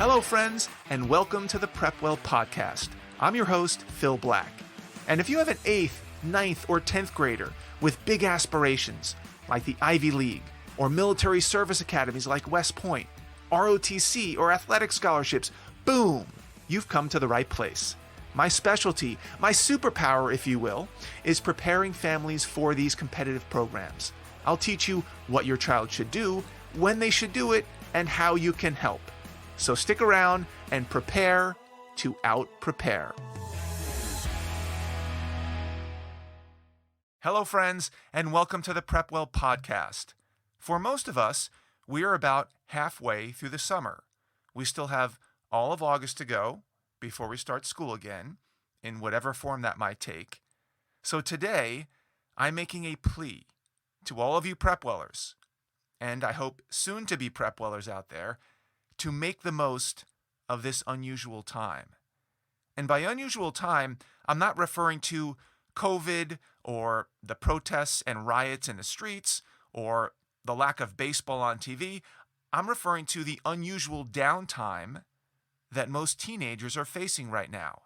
Hello, friends, and welcome to the PrepWell podcast. I'm your host, Phil Black. And if you have an 8th, 9th, or 10th grader with big aspirations, like the Ivy League, or military service academies like West Point, ROTC, or athletic scholarships, boom, you've come to the right place. My specialty, my superpower, if you will, is preparing families for these competitive programs. I'll teach you what your child should do, when they should do it, and how you can help. So stick around and prepare to out-prepare. Hello, friends, and welcome to the PrepWell podcast. For most of us, we are about halfway through the summer. We still have all of August to go before we start school again, in whatever form that might take. So today, I'm making a plea to all of you PrepWellers, and I hope soon to be PrepWellers out there, to make the most of this unusual time. And by unusual time, I'm not referring to COVID or the protests and riots in the streets or the lack of baseball on TV. I'm referring to the unusual downtime that most teenagers are facing right now.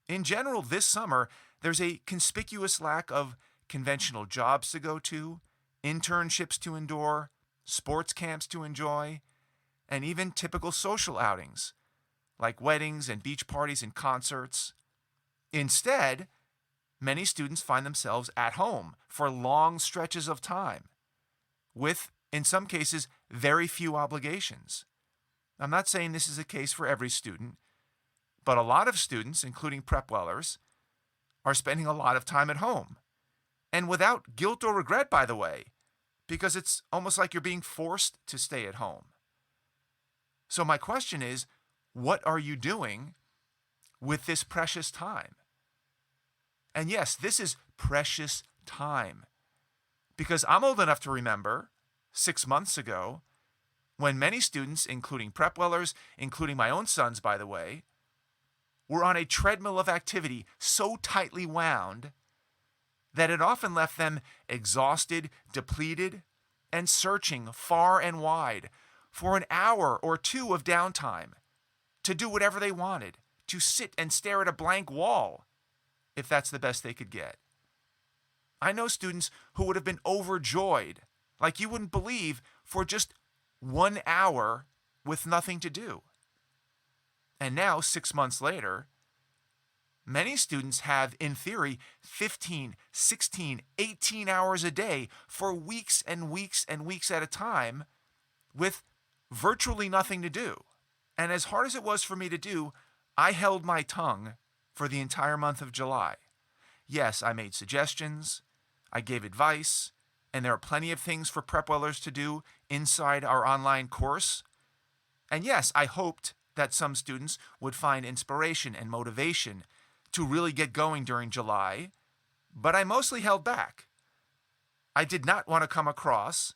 In general, this summer, there's a conspicuous lack of conventional jobs to go to, internships to endure, sports camps to enjoy, and even typical social outings, like weddings and beach parties and concerts. Instead, many students find themselves at home for long stretches of time, with, in some cases, very few obligations. I'm not saying this is the case for every student, but a lot of students, including PrepWellers, are spending a lot of time at home. And without guilt or regret, by the way, because it's almost like you're being forced to stay at home. So my question is, what are you doing with this precious time? And yes, this is precious time, because I'm old enough to remember 6 months ago when many students, including PrepWellers, including my own sons, by the way, were on a treadmill of activity so tightly wound that it often left them exhausted, depleted, and searching far and wide for an hour or two of downtime to do whatever they wanted, to sit and stare at a blank wall, if that's the best they could get. I know students who would have been overjoyed, like you wouldn't believe, for just 1 hour with nothing to do. And now, 6 months later, many students have, in theory, 15, 16, 18 hours a day for weeks and weeks and weeks at a time with virtually nothing to do. And as hard as it was for me to do, I held my tongue for the entire month of July. Yes, I made suggestions, I gave advice, and there are plenty of things for PrepWellers to do inside our online course. And yes, I hoped that some students would find inspiration and motivation to really get going during July, but I mostly held back. I did not want to come across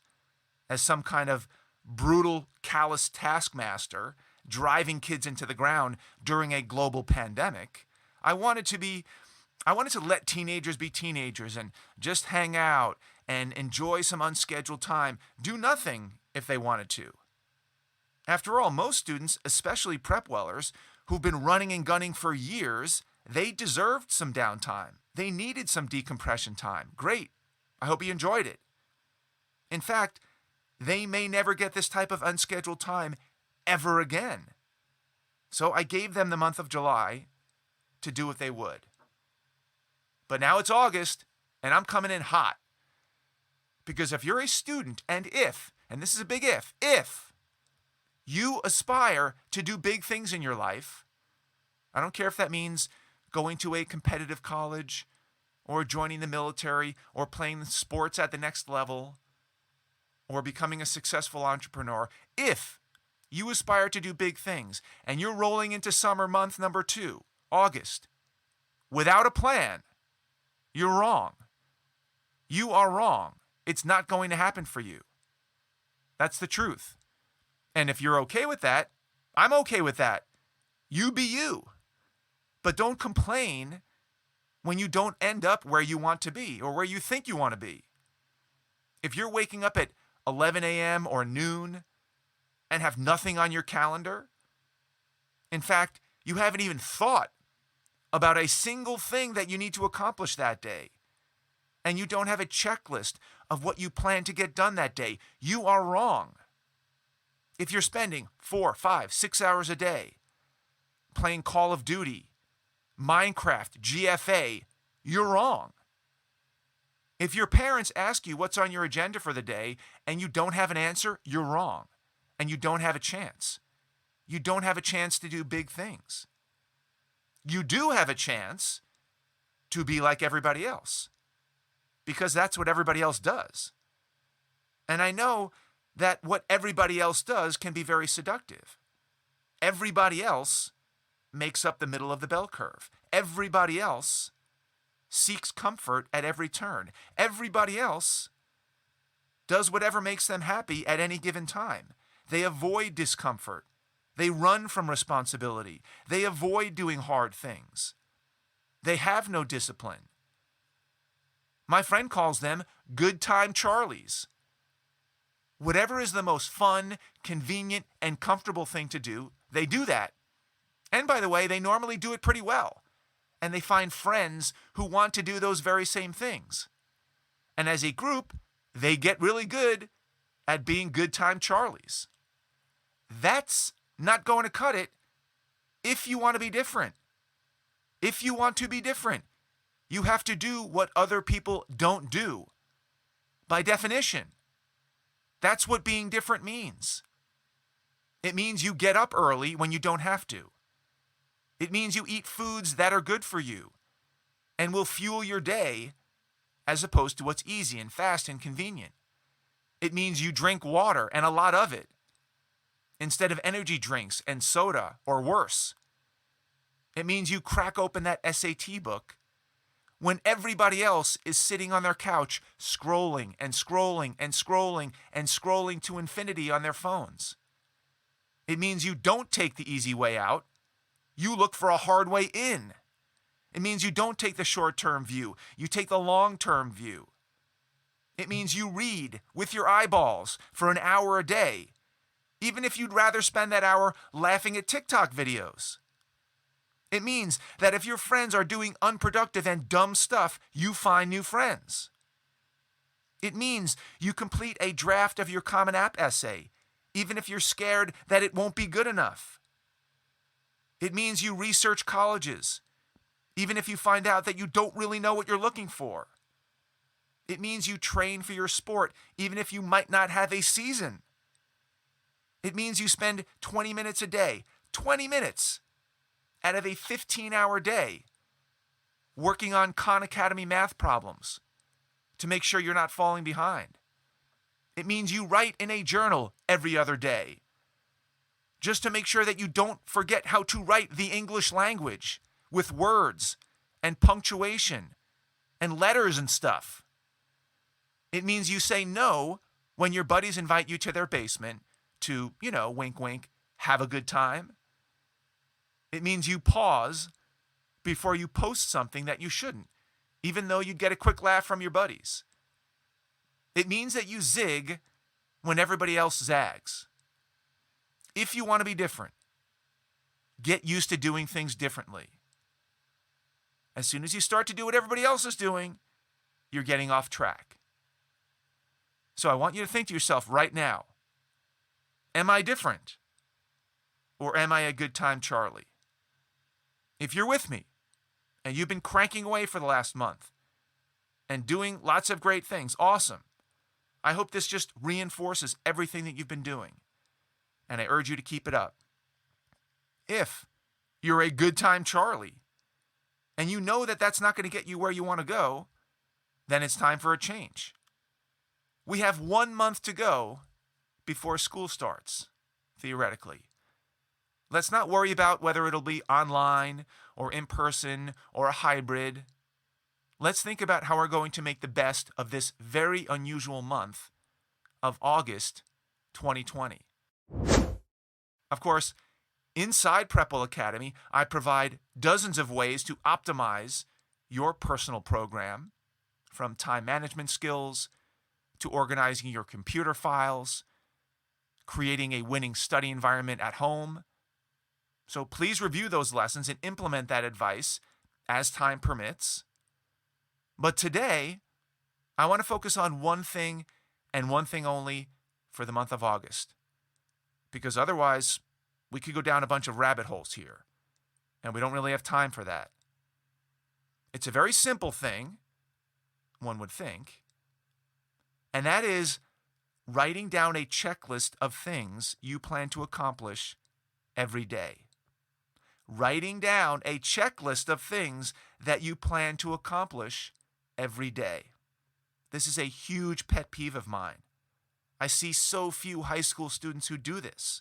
as some kind of brutal, callous taskmaster driving kids into the ground during a global pandemic. I wanted to let teenagers be teenagers and just hang out and enjoy some unscheduled time, do nothing if they wanted to. After all, most students, especially PrepWellers, who've been running and gunning for years, they deserved some downtime. They needed some decompression time. Great. I hope you enjoyed it. In fact, they may never get this type of unscheduled time ever again. So I gave them the month of July to do what they would. But now it's August, and I'm coming in hot. Because if you're a student, and this is a big if you aspire to do big things in your life, I don't care if that means going to a competitive college, or joining the military, or playing sports at the next level, or becoming a successful entrepreneur, if you aspire to do big things, and you're rolling into summer month number 2, August, without a plan, you're wrong. You are wrong. It's not going to happen for you. That's the truth. And if you're okay with that, I'm okay with that. You be you. But don't complain when you don't end up where you want to be or where you think you want to be. If you're waking up at 11 a.m. or noon and have nothing on your calendar, In fact, you haven't even thought about a single thing that you need to accomplish that day. And you don't have a checklist of what you plan to get done that day. You are wrong. If you're spending 4, 5, 6 hours a day playing Call of Duty, Minecraft, GFA, you're wrong. If your parents ask you what's on your agenda for the day and you don't have an answer, you're wrong. And you don't have a chance. You don't have a chance to do big things. You do have a chance to be like everybody else, because that's what everybody else does. And I know that what everybody else does can be very seductive. Everybody else makes up the middle of the bell curve. Everybody else seeks comfort at every turn. Everybody else does whatever makes them happy at any given time. They avoid discomfort. They run from responsibility. They avoid doing hard things. They have no discipline. My friend calls them good time Charlies. Whatever is the most fun, convenient, and comfortable thing to do, they do that. And by the way, they normally do it pretty well. And they find friends who want to do those very same things. And as a group, they get really good at being good time Charlies. That's not going to cut it if you want to be different. If you want to be different, you have to do what other people don't do. By definition, that's what being different means. It means you get up early when you don't have to. It means you eat foods that are good for you and will fuel your day as opposed to what's easy and fast and convenient. It means you drink water and a lot of it instead of energy drinks and soda or worse. It means you crack open that SAT book when everybody else is sitting on their couch scrolling and scrolling and scrolling and scrolling to infinity on their phones. It means you don't take the easy way out. You look for a hard way in. It means you don't take the short-term view. You take the long-term view. It means you read with your eyeballs for an hour a day, even if you'd rather spend that hour laughing at TikTok videos. It means that if your friends are doing unproductive and dumb stuff, you find new friends. It means you complete a draft of your Common App essay, even if you're scared that it won't be good enough. It means you research colleges, even if you find out that you don't really know what you're looking for. It means you train for your sport, even if you might not have a season. It means you spend 20 minutes a day, 20 minutes out of a 15-hour day working on Khan Academy math problems to make sure you're not falling behind. It means you write in a journal every other day just to make sure that you don't forget how to write the English language with words and punctuation and letters and stuff. It means you say no when your buddies invite you to their basement to, wink, wink, have a good time. It means you pause before you post something that you shouldn't, even though you'd get a quick laugh from your buddies. It means that you zig when everybody else zags. If you want to be different, get used to doing things differently. As soon as you start to do what everybody else is doing, you're getting off track. So I want you to think to yourself right now, am I different? Or am I a good time Charlie? If you're with me and you've been cranking away for the last month and doing lots of great things, awesome. I hope this just reinforces everything that you've been doing. And I urge you to keep it up. If you're a good time Charlie and you know that that's not going to get you where you want to go, then it's time for a change. We have 1 month to go before school starts, theoretically. Let's not worry about whether it'll be online or in person or a hybrid. Let's think about how we're going to make the best of this very unusual month of August 2020. Of course, inside PrepWell Academy, I provide dozens of ways to optimize your personal program, from time management skills to organizing your computer files, creating a winning study environment at home, So please review those lessons and implement that advice as time permits. But today, I want to focus on one thing and one thing only for the month of August. Because otherwise, we could go down a bunch of rabbit holes here. And we don't really have time for that. It's a very simple thing, one would think. And that is writing down a checklist of things you plan to accomplish every day. Writing down a checklist of things that you plan to accomplish every day. This is a huge pet peeve of mine. I see so few high school students who do this.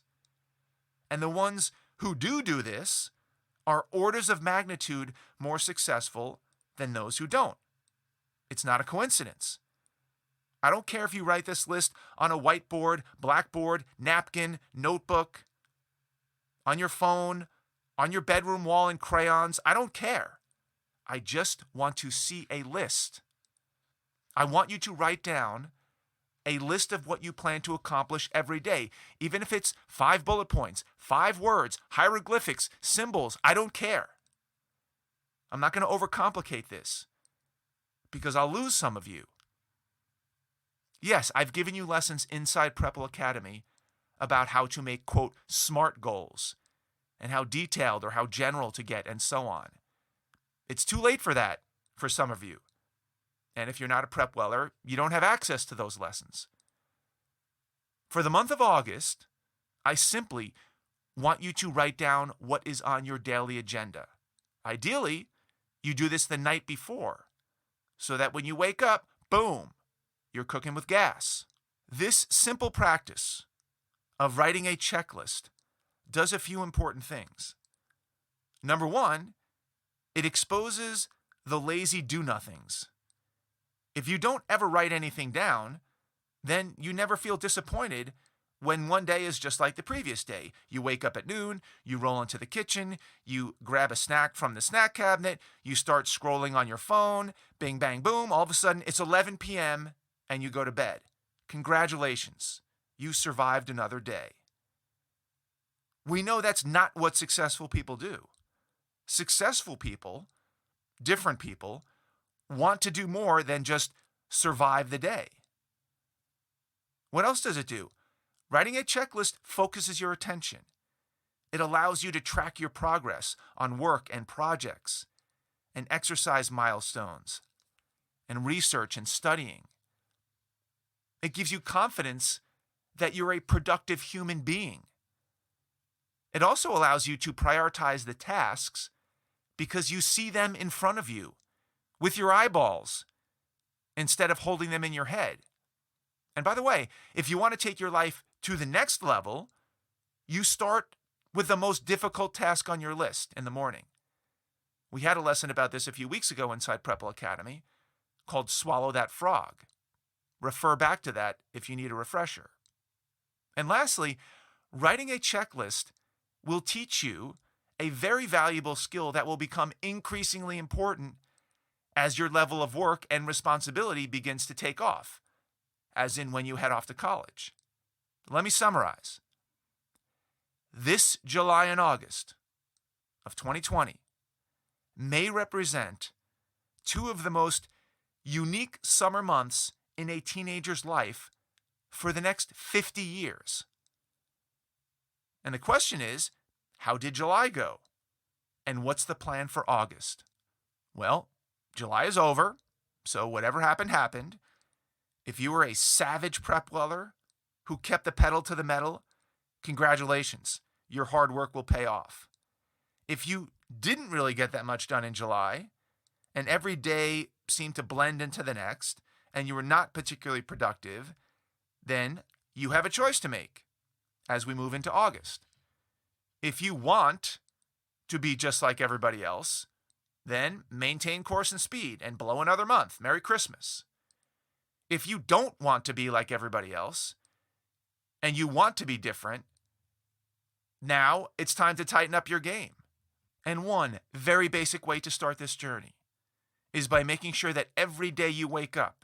And the ones who do this are orders of magnitude more successful than those who don't. It's not a coincidence. I don't care if you write this list on a whiteboard, blackboard, napkin, notebook, on your phone, on your bedroom wall in crayons. I don't care. I just want to see a list. I want you to write down a list of what you plan to accomplish every day, even if it's 5 bullet points, 5 words, hieroglyphics, symbols. I don't care. I'm not going to overcomplicate this because I'll lose some of you. Yes, I've given you lessons inside PrepWell Academy about how to make, quote, SMART goals and how detailed or how general to get and so on. It's too late for that for some of you. And if you're not a PrepWeller, you don't have access to those lessons. For the month of August, I simply want you to write down what is on your daily agenda. Ideally, you do this the night before so that when you wake up, boom, you're cooking with gas. This simple practice of writing a checklist does a few important things. Number one, it exposes the lazy do-nothings. If you don't ever write anything down, then you never feel disappointed when one day is just like the previous day. You wake up at noon, you roll into the kitchen, you grab a snack from the snack cabinet, you start scrolling on your phone, bing, bang, boom, all of a sudden it's 11 p.m. and you go to bed. Congratulations, you survived another day. We know that's not what successful people do. Successful people, different people, want to do more than just survive the day. What else does it do? Writing a checklist focuses your attention. It allows you to track your progress on work and projects, and exercise milestones, and research and studying. It gives you confidence that you're a productive human being. It also allows you to prioritize the tasks because you see them in front of you with your eyeballs instead of holding them in your head. And by the way, if you want to take your life to the next level, you start with the most difficult task on your list in the morning. We had a lesson about this a few weeks ago inside PrepWell Academy called Swallow That Frog. Refer back to that if you need a refresher. And lastly, writing a checklist will teach you a very valuable skill that will become increasingly important as your level of work and responsibility begins to take off, as in when you head off to college. Let me summarize. This July and August of 2020 may represent two of the most unique summer months in a teenager's life for the next 50 years. And the question is, how did July go? And what's the plan for August? Well, July is over, so whatever happened, happened. If you were a savage PrepWeller who kept the pedal to the metal, congratulations, your hard work will pay off. If you didn't really get that much done in July, and every day seemed to blend into the next, and you were not particularly productive, then you have a choice to make as we move into August. If you want to be just like everybody else, then maintain course and speed and blow another month. Merry Christmas. If you don't want to be like everybody else and you want to be different, now it's time to tighten up your game. And one very basic way to start this journey is by making sure that every day you wake up,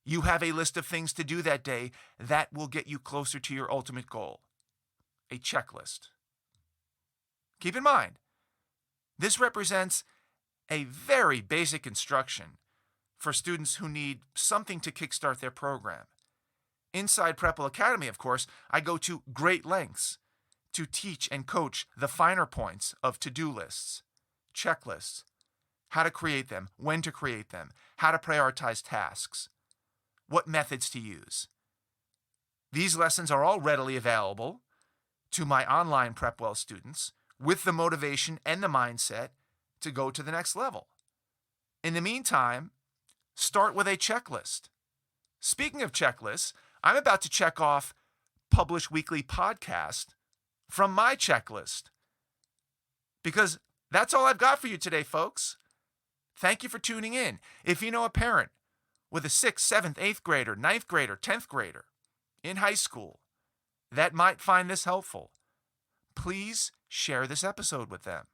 you have a list of things to do that day that will get you closer to your ultimate goal, a checklist. Keep in mind, this represents a very basic instruction for students who need something to kickstart their program. Inside PrepWell Academy, of course, I go to great lengths to teach and coach the finer points of to-do lists, checklists, how to create them, when to create them, how to prioritize tasks, what methods to use. These lessons are all readily available to my online PrepWell students with the motivation and the mindset to go to the next level. In the meantime, start with a checklist. Speaking of checklists, I'm about to check off Publish Weekly Podcast from my checklist, because that's all I've got for you today, folks. Thank you for tuning in. If you know a parent with a 6th, 7th, 8th grader, 9th grader, 10th grader in high school that might find this helpful, please share this episode with them.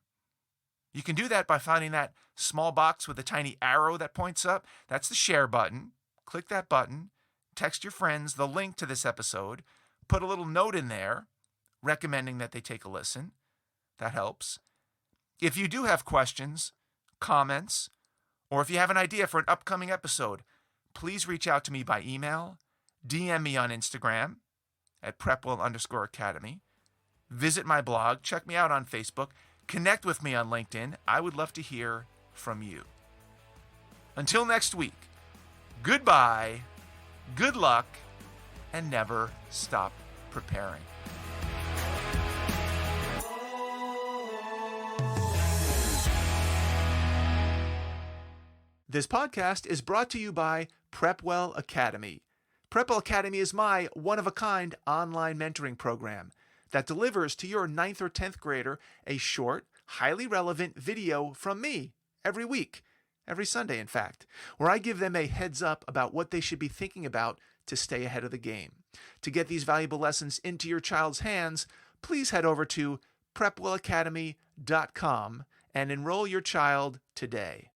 You can do that by finding that small box with a tiny arrow that points up. That's the share button. Click that button. Text your friends the link to this episode. Put a little note in there recommending that they take a listen. That helps. If you do have questions, comments, or if you have an idea for an upcoming episode, please reach out to me by email, DM me on Instagram at PrepWell_Academy. Visit my blog, check me out on Facebook, connect with me on LinkedIn. I would love to hear from you. Until next week, goodbye, good luck, and never stop preparing. This podcast is brought to you by PrepWell Academy. PrepWell Academy is my one-of-a-kind online mentoring program that delivers to your 9th or 10th grader a short, highly relevant video from me every week, every Sunday in fact, where I give them a heads up about what they should be thinking about to stay ahead of the game. To get these valuable lessons into your child's hands, please head over to PrepWellAcademy.com and enroll your child today.